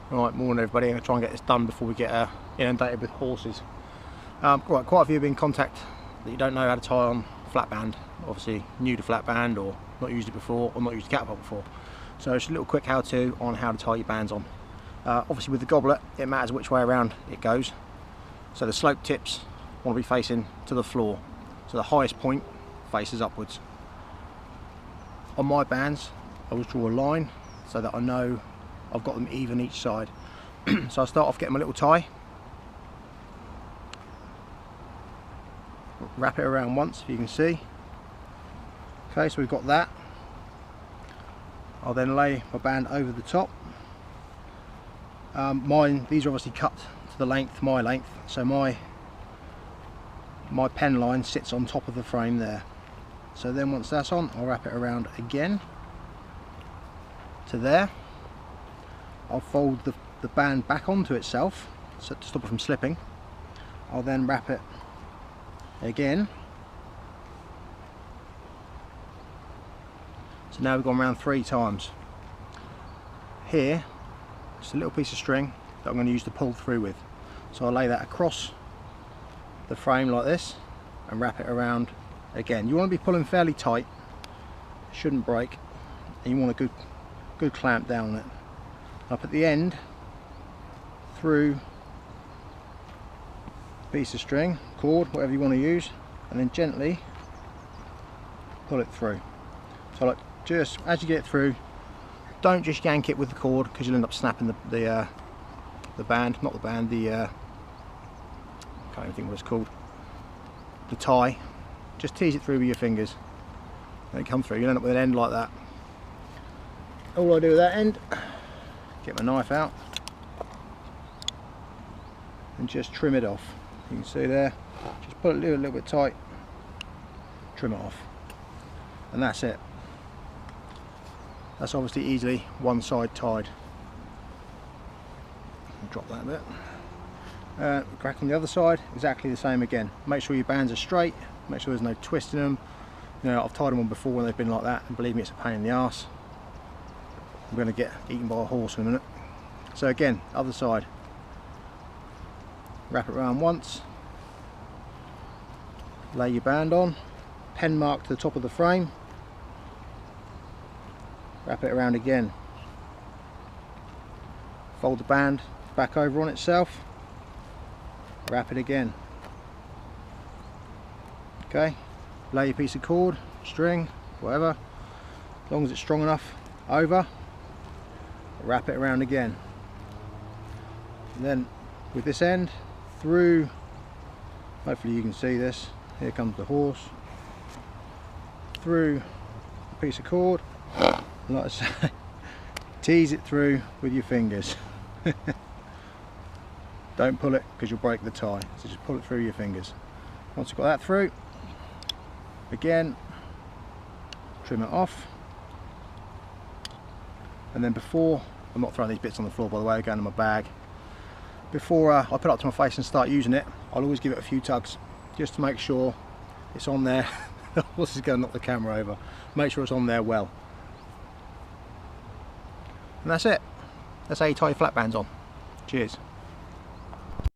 Right, morning everybody. I'm going to try and get this done before we get inundated with horses. Right, quite a few have been in contact that you don't know how to tie on flat band. Obviously new to flat band, or not used it before, or not used a catapult before. So it's a little quick how-to on how to tie your bands on. Obviously with the goblet it matters which way around it goes. So the slope tips want to be facing to the floor. So the highest point faces upwards. On my bands I always draw a line so that I know I've got them even each side. So I start off getting my little tie, wrap it around once if you can see. Okay, so we've got that. I'll then lay my band over the top. These are obviously cut to the length, my length, so my pen line sits on top of the frame there. So then once that's on, I'll wrap it around again to there. I'll fold the band back onto itself so to stop it from slipping. I'll then wrap it again. So now we've gone around 3 times. Here, just a little piece of string that I'm going to use to pull through with. So I'll lay that across the frame like this and wrap it around again. You want to be pulling fairly tight, shouldn't break, and you want a good clamp down on it. Up at the end, through a piece of string, cord, whatever you want to use, and then gently pull it through. So like just as you get it through, don't just yank it with the cord because you'll end up snapping the band, not the band, the can't even think what it's called, the tie. Just tease it through with your fingers and it come through. You'll end up with an end like that. All I do with that end, get my knife out and just trim it off. You can see there, just pull it a little bit tight, trim it off, and that's it. That's obviously easily one side tied. Drop that a bit. Crack on the other side, exactly the same again. Make sure your bands are straight, make sure there's no twist in them. You know, I've tied them on before when they've been like that, and believe me, it's a pain in the arse. I'm going to get eaten by a horse in a minute. So again, other side. Wrap it around once. Lay your band on. Pen mark to the top of the frame. Wrap it around again. Fold the band back over on itself. Wrap it again. Okay. Lay your piece of cord, string, whatever, as long as it's strong enough, over. Wrap it around again, and then with this end through, hopefully you can see this, here comes the horse, through a piece of cord, like I say, tease it through with your fingers. Don't pull it because you'll break the tie, so just pull it through your fingers. Once you've got that through, again trim it off. And then before, I'm not throwing these bits on the floor by the way, they're going in my bag. Before I put it up to my face and start using it, I'll always give it a few tugs just to make sure it's on there. The horse is going to knock the camera over. Make sure it's on there well. And that's it. That's how you tie your flat bands on. Cheers.